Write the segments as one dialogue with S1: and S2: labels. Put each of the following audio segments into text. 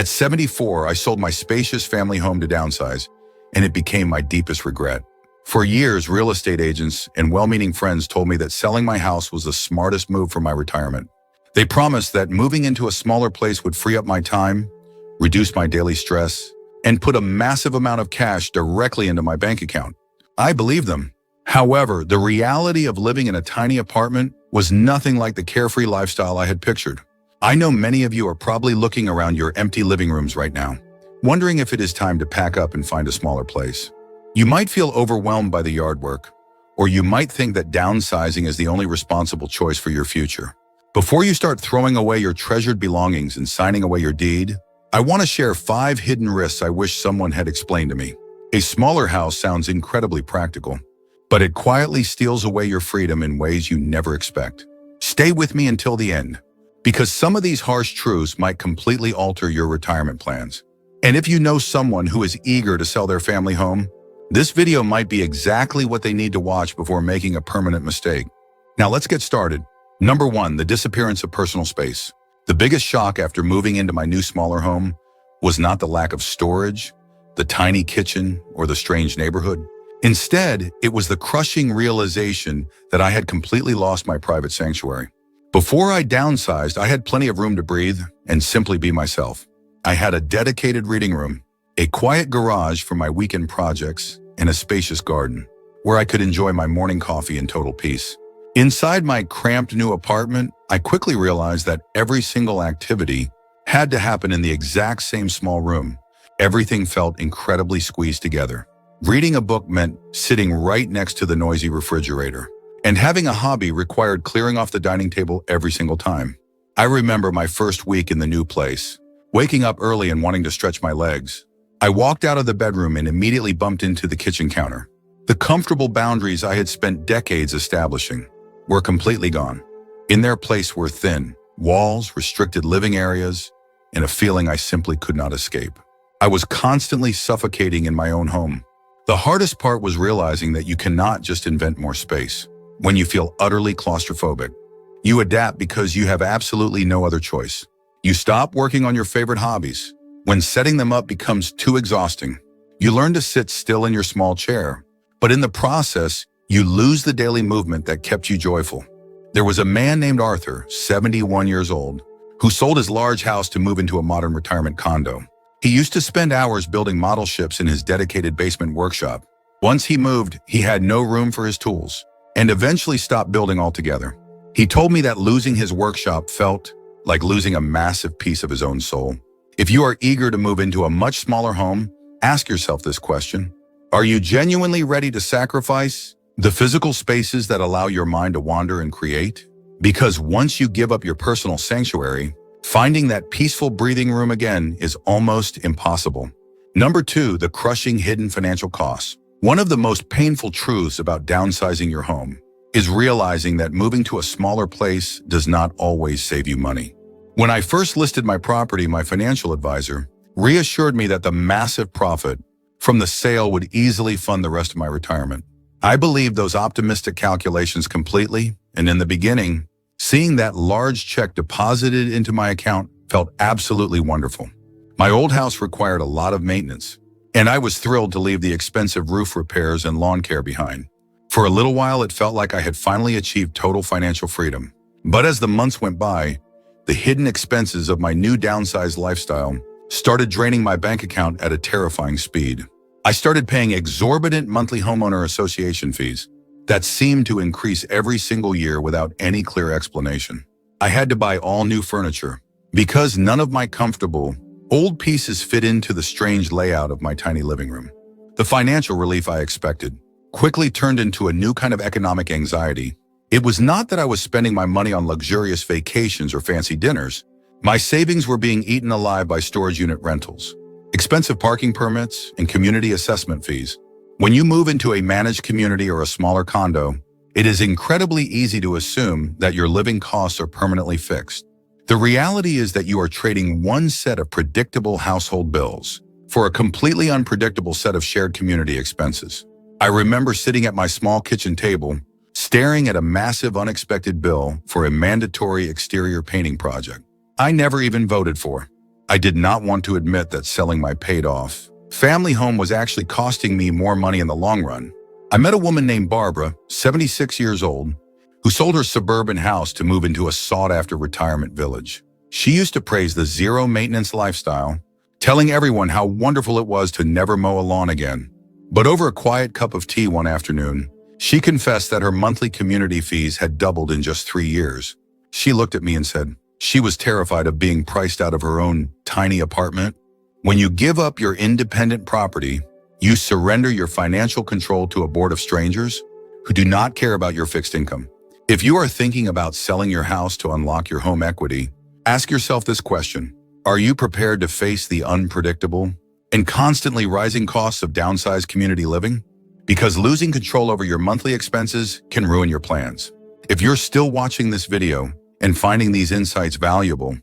S1: At 74, I sold my spacious family home to downsize, and it became my deepest regret. For years, real estate agents and well-meaning friends told me that selling my house was the smartest move for my retirement. They promised that moving into a smaller place would free up my time, reduce my daily stress, and put a massive amount of cash directly into my bank account. I believed them. However, the reality of living in a tiny apartment was nothing like the carefree lifestyle I had pictured. I know many of you are probably looking around your empty living rooms right now, wondering if it is time to pack up and find a smaller place. You might feel overwhelmed by the yard work, or you might think that downsizing is the only responsible choice for your future. Before you start throwing away your treasured belongings and signing away your deed, I want to share 5 hidden risks I wish someone had explained to me. A smaller house sounds incredibly practical, but it quietly steals away your freedom in ways you never expect. Stay with me until the end, because some of these harsh truths might completely alter your retirement plans. And if you know someone who is eager to sell their family home, this video might be exactly what they need to watch before making a permanent mistake. Now let's get started. Number 1, the disappearance of personal space. The biggest shock after moving into my new smaller home was not the lack of storage, the tiny kitchen, or the strange neighborhood. Instead, it was the crushing realization that I had completely lost my private sanctuary. Before I downsized, I had plenty of room to breathe and simply be myself. I had a dedicated reading room, a quiet garage for my weekend projects, and a spacious garden where I could enjoy my morning coffee in total peace. Inside my cramped new apartment, I quickly realized that every single activity had to happen in the exact same small room. Everything felt incredibly squeezed together. Reading a book meant sitting right next to the noisy refrigerator, and having a hobby required clearing off the dining table every single time. I remember my first week in the new place, waking up early and wanting to stretch my legs. I walked out of the bedroom and immediately bumped into the kitchen counter. The comfortable boundaries I had spent decades establishing were completely gone. In their place were thin walls, restricted living areas, and a feeling I simply could not escape. I was constantly suffocating in my own home. The hardest part was realizing that you cannot just invent more space. When you feel utterly claustrophobic, you adapt because you have absolutely no other choice. You stop working on your favorite hobbies. When setting them up becomes too exhausting, you learn to sit still in your small chair. But in the process, you lose the daily movement that kept you joyful. There was a man named Arthur, 71 years old, who sold his large house to move into a modern retirement condo. He used to spend hours building model ships in his dedicated basement workshop. Once he moved, he had no room for his tools and eventually stopped building altogether. He told me that losing his workshop felt like losing a massive piece of his own soul. If you are eager to move into a much smaller home, ask yourself this question. Are you genuinely ready to sacrifice the physical spaces that allow your mind to wander and create? Because once you give up your personal sanctuary, finding that peaceful breathing room again is almost impossible. Number 2, the crushing hidden financial costs. One of the most painful truths about downsizing your home is realizing that moving to a smaller place does not always save you money. When I first listed my property, my financial advisor reassured me that the massive profit from the sale would easily fund the rest of my retirement. I believed those optimistic calculations completely, and in the beginning, seeing that large check deposited into my account felt absolutely wonderful. My old house required a lot of maintenance, and I was thrilled to leave the expensive roof repairs and lawn care behind. For a little while, it felt like I had finally achieved total financial freedom. But as the months went by, the hidden expenses of my new downsized lifestyle started draining my bank account at a terrifying speed. I started paying exorbitant monthly homeowner association fees that seemed to increase every single year without any clear explanation. I had to buy all new furniture because none of my comfortable, old pieces fit into the strange layout of my tiny living room. The financial relief I expected quickly turned into a new kind of economic anxiety. It was not that I was spending my money on luxurious vacations or fancy dinners. My savings were being eaten alive by storage unit rentals, expensive parking permits, and community assessment fees. When you move into a managed community or a smaller condo, it is incredibly easy to assume that your living costs are permanently fixed. The reality is that you are trading one set of predictable household bills for a completely unpredictable set of shared community expenses. I remember sitting at my small kitchen table, staring at a massive unexpected bill for a mandatory exterior painting project I never even voted for. I did not want to admit that selling my paid-off family home was actually costing me more money in the long run. I met a woman named Barbara, 76 years old, who sold her suburban house to move into a sought-after retirement village. She used to praise the zero-maintenance lifestyle, telling everyone how wonderful it was to never mow a lawn again. But over a quiet cup of tea one afternoon, she confessed that her monthly community fees had doubled in just 3 years. She looked at me and said she was terrified of being priced out of her own tiny apartment. When you give up your independent property, you surrender your financial control to a board of strangers who do not care about your fixed income. If you are thinking about selling your house to unlock your home equity, ask yourself this question. Are you prepared to face the unpredictable and constantly rising costs of downsized community living? Because losing control over your monthly expenses can ruin your plans. If you're still watching this video and finding these insights valuable,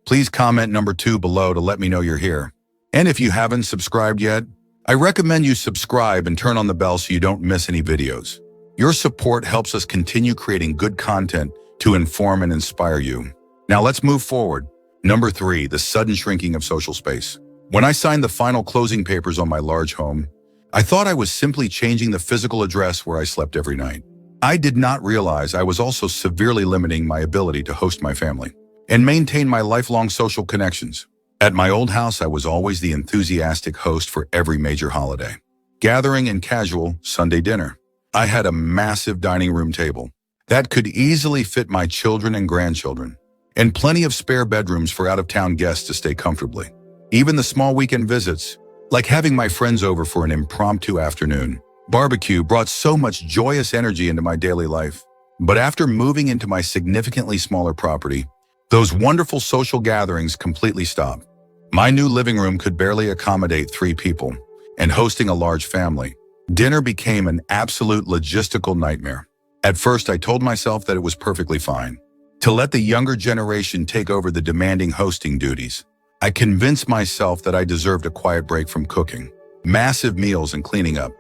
S1: please comment number 2 below to let me know you're here. And if you haven't subscribed yet, I recommend you subscribe and turn on the bell so you don't miss any videos. Your support helps us continue creating good content to inform and inspire you. Now let's move forward. Number 3, the sudden shrinking of social space. When I signed the final closing papers on my large home, I thought I was simply changing the physical address where I slept every night. I did not realize I was also severely limiting my ability to host my family and maintain my lifelong social connections. At my old house, I was always the enthusiastic host for every major holiday, gathering and casual Sunday dinner. I had a massive dining room table that could easily fit my children and grandchildren, and plenty of spare bedrooms for out-of-town guests to stay comfortably. Even the small weekend visits, like having my friends over for an impromptu afternoon barbecue, brought so much joyous energy into my daily life. But after moving into my significantly smaller property, those wonderful social gatherings completely stopped. My new living room could barely accommodate 3 people, and hosting a large family, dinner became an absolute logistical nightmare. At first, I told myself that it was perfectly fine to let the younger generation take over the demanding hosting duties. I convinced myself that I deserved a quiet break from cooking, massive meals, and cleaning up.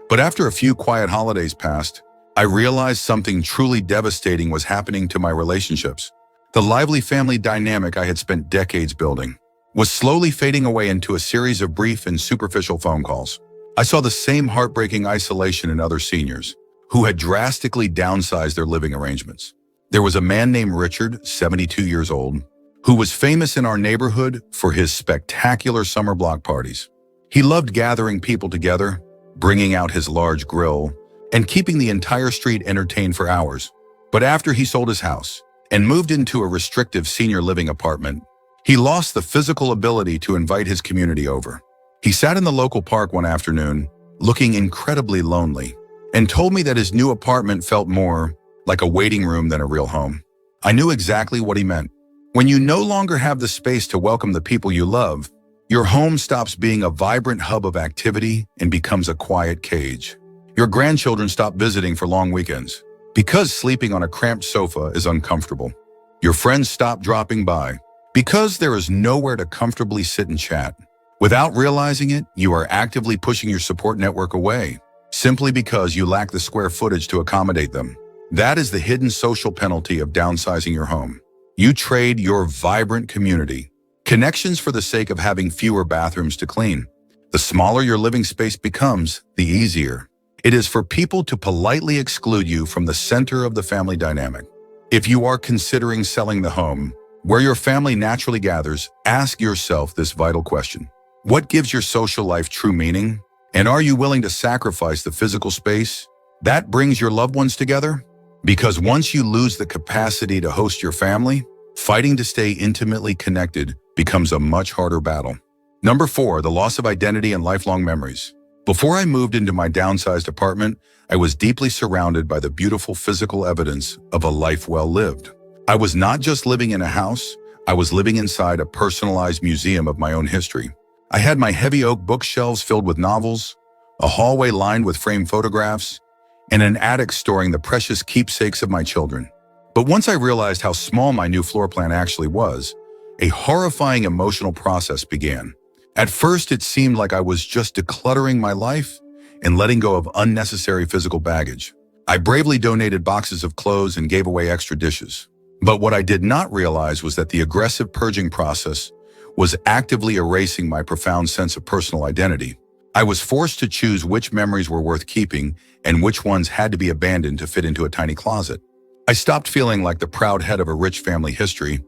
S1: But after a few quiet holidays passed, I realized something truly devastating was happening to my relationships. The lively family dynamic I had spent decades building was slowly fading away into a series of brief and superficial phone calls. I saw the same heartbreaking isolation in other seniors who had drastically downsized their living arrangements. There was a man named Richard, 72 years old, who was famous in our neighborhood for his spectacular summer block parties. He loved gathering people together, bringing out his large grill, and keeping the entire street entertained for hours. But after he sold his house and moved into a restrictive senior living apartment, he lost the physical ability to invite his community over. He sat in the local park one afternoon, looking incredibly lonely, and told me that his new apartment felt more like a waiting room than a real home. I knew exactly what he meant. When you no longer have the space to welcome the people you love, your home stops being a vibrant hub of activity and becomes a quiet cage. Your grandchildren stop visiting for long weekends because sleeping on a cramped sofa is uncomfortable. Your friends stop dropping by because there is nowhere to comfortably sit and chat. Without realizing it, you are actively pushing your support network away, simply because you lack the square footage to accommodate them. That is the hidden social penalty of downsizing your home. You trade your vibrant community connections for the sake of having fewer bathrooms to clean. The smaller your living space becomes, the easier it is for people to politely exclude you from the center of the family dynamic. If you are considering selling the home where your family naturally gathers, ask yourself this vital question. What gives your social life true meaning? And are you willing to sacrifice the physical space that brings your loved ones together? Because once you lose the capacity to host your family, fighting to stay intimately connected becomes a much harder battle. Number 4, the loss of identity and lifelong memories. Before I moved into my downsized apartment, I was deeply surrounded by the beautiful physical evidence of a life well lived. I was not just living in a house, I was living inside a personalized museum of my own history. I had my heavy oak bookshelves filled with novels, a hallway lined with framed photographs, and an attic storing the precious keepsakes of my children. But once I realized how small my new floor plan actually was, a horrifying emotional process began. At first, it seemed like I was just decluttering my life and letting go of unnecessary physical baggage. I bravely donated boxes of clothes and gave away extra dishes. But what I did not realize was that the aggressive purging process was actively erasing my profound sense of personal identity. I was forced to choose which memories were worth keeping and which ones had to be abandoned to fit into a tiny closet. I stopped feeling like the proud head of a rich family history,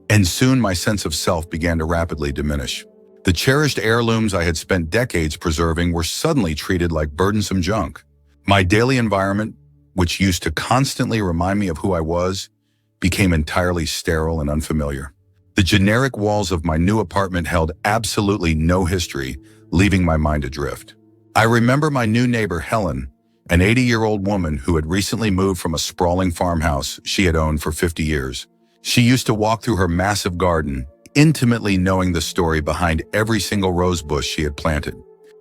S1: and soon my sense of self began to rapidly diminish. The cherished heirlooms I had spent decades preserving were suddenly treated like burdensome junk. My daily environment, which used to constantly remind me of who I was, became entirely sterile and unfamiliar. The generic walls of my new apartment held absolutely no history, leaving my mind adrift. I remember my new neighbor, Helen, an 80-year-old woman who had recently moved from a sprawling farmhouse she had owned for 50 years. She used to walk through her massive garden, intimately knowing the story behind every single rose bush she had planted.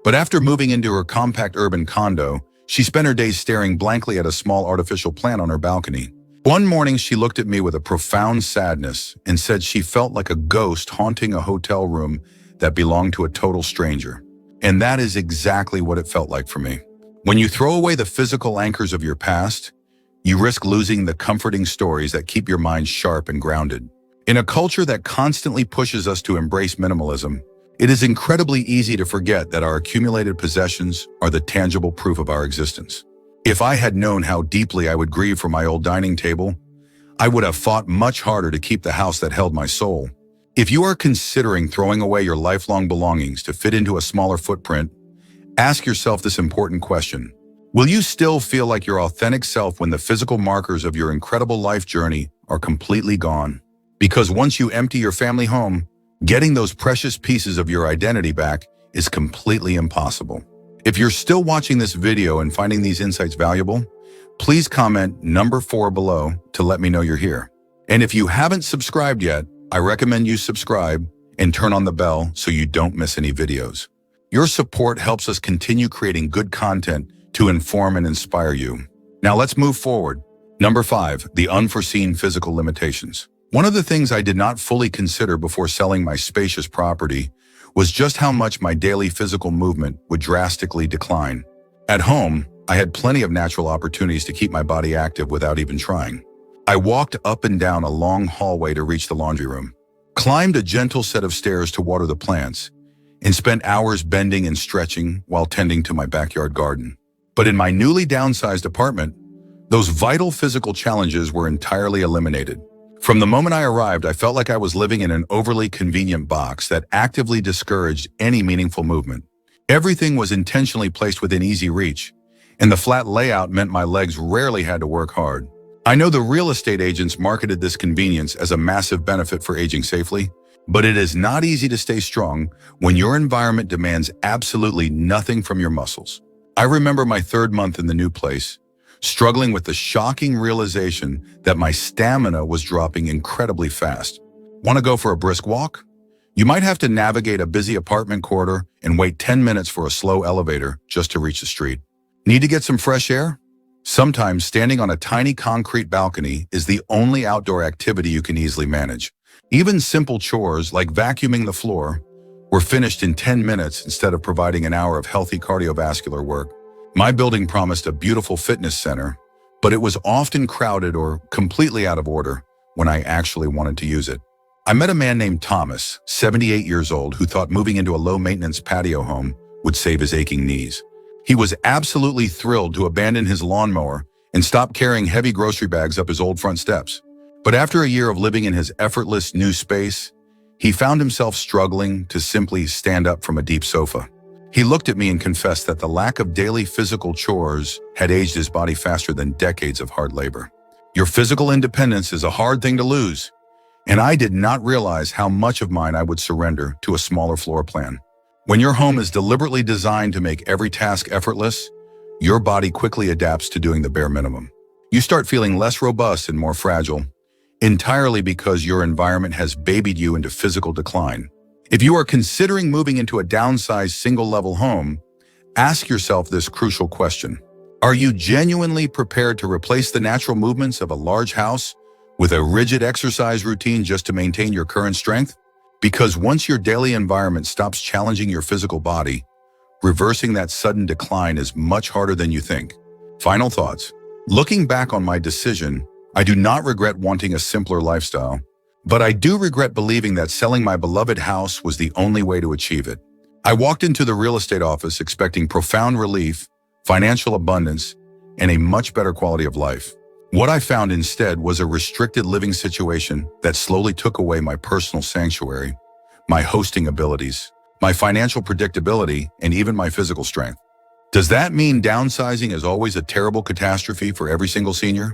S1: But after moving into her compact urban condo, she spent her days staring blankly at a small artificial plant on her balcony. One morning, she looked at me with a profound sadness and said she felt like a ghost haunting a hotel room that belonged to a total stranger. And that is exactly what it felt like for me. When you throw away the physical anchors of your past, you risk losing the comforting stories that keep your mind sharp and grounded. In a culture that constantly pushes us to embrace minimalism, it is incredibly easy to forget that our accumulated possessions are the tangible proof of our existence. If I had known how deeply I would grieve for my old dining table, I would have fought much harder to keep the house that held my soul. If you are considering throwing away your lifelong belongings to fit into a smaller footprint, ask yourself this important question. Will you still feel like your authentic self when the physical markers of your incredible life journey are completely gone? Because once you empty your family home, getting those precious pieces of your identity back is completely impossible. If you're still watching this video and finding these insights valuable, please comment number 4 below to let me know you're here. And if you haven't subscribed yet, I recommend you subscribe and turn on the bell so you don't miss any videos. Your support helps us continue creating good content to inform and inspire you. Now let's move forward. Number 5, the unforeseen physical limitations. One of the things I did not fully consider before selling my spacious property was just how much my daily physical movement would drastically decline. At home, I had plenty of natural opportunities to keep my body active without even trying. I walked up and down a long hallway to reach the laundry room, climbed a gentle set of stairs to water the plants, and spent hours bending and stretching while tending to my backyard garden. But in my newly downsized apartment, those vital physical challenges were entirely eliminated. From the moment I arrived, I felt like I was living in an overly convenient box that actively discouraged any meaningful movement. Everything was intentionally placed within easy reach, and the flat layout meant my legs rarely had to work hard. I know the real estate agents marketed this convenience as a massive benefit for aging safely, but it is not easy to stay strong when your environment demands absolutely nothing from your muscles. I remember my 3rd month in the new place, struggling with the shocking realization that my stamina was dropping incredibly fast. Want to go for a brisk walk? You might have to navigate a busy apartment corridor and wait 10 minutes for a slow elevator just to reach the street. Need to get some fresh air? Sometimes standing on a tiny concrete balcony is the only outdoor activity you can easily manage. Even simple chores like vacuuming the floor were finished in 10 minutes instead of providing an hour of healthy cardiovascular work. My building promised a beautiful fitness center, but it was often crowded or completely out of order when I actually wanted to use it. I met a man named Thomas, 78 years old, who thought moving into a low-maintenance patio home would save his aching knees. He was absolutely thrilled to abandon his lawnmower and stop carrying heavy grocery bags up his old front steps. But after a year of living in his effortless new space, he found himself struggling to simply stand up from a deep sofa. He looked at me and confessed that the lack of daily physical chores had aged his body faster than decades of hard labor. Your physical independence is a hard thing to lose, and I did not realize how much of mine I would surrender to a smaller floor plan. When your home is deliberately designed to make every task effortless, your body quickly adapts to doing the bare minimum. You start feeling less robust and more fragile, entirely because your environment has babied you into physical decline. If you are considering moving into a downsized single-level home, ask yourself this crucial question. Are you genuinely prepared to replace the natural movements of a large house with a rigid exercise routine just to maintain your current strength? Because once your daily environment stops challenging your physical body, reversing that sudden decline is much harder than you think. Final thoughts. Looking back on my decision, I do not regret wanting a simpler lifestyle, But I do regret believing that selling my beloved house was the only way to achieve it. I walked into the real estate office expecting profound relief, financial abundance, and a much better quality of life. What I found instead was a restricted living situation that slowly took away my personal sanctuary, my hosting abilities, my financial predictability, and even my physical strength. Does that mean downsizing is always a terrible catastrophe for every single senior?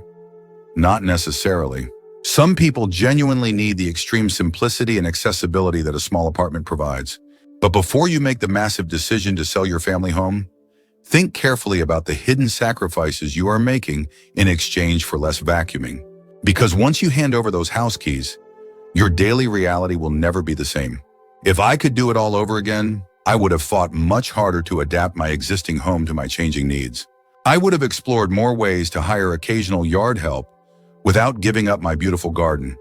S1: Not necessarily. Some people genuinely need the extreme simplicity and accessibility that a small apartment provides. But before you make the massive decision to sell your family home, think carefully about the hidden sacrifices you are making in exchange for less vacuuming. Because once you hand over those house keys, your daily reality will never be the same. If I could do it all over again, I would have fought much harder to adapt my existing home to my changing needs. I would have explored more ways to hire occasional yard help without giving up my beautiful garden,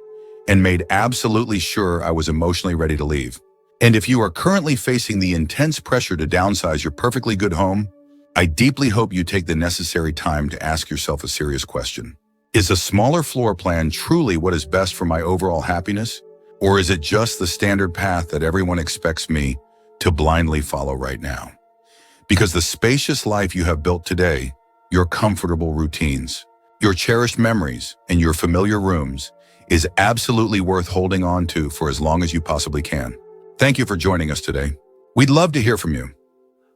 S1: and made absolutely sure I was emotionally ready to leave. And if you are currently facing the intense pressure to downsize your perfectly good home, I deeply hope you take the necessary time to ask yourself a serious question. Is a smaller floor plan truly what is best for my overall happiness? Or is it just the standard path that everyone expects me to blindly follow right now? Because the spacious life you have built today, your comfortable routines, your cherished memories, and your familiar rooms is absolutely worth holding on to for as long as you possibly can. Thank you for joining us today. We'd love to hear from you.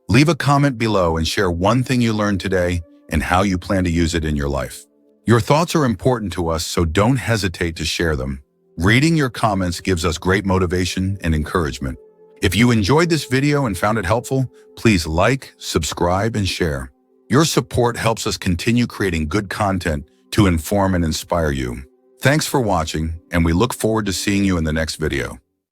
S1: Leave a comment below and share one thing you learned today and how you plan to use it in your life. Your thoughts are important to us, so don't hesitate to share them. Reading your comments gives us great motivation and encouragement. If you enjoyed this video and found it helpful, please like, subscribe, and share. Your support helps us continue creating good content to inform and inspire you. Thanks for watching, and we look forward to seeing you in the next video.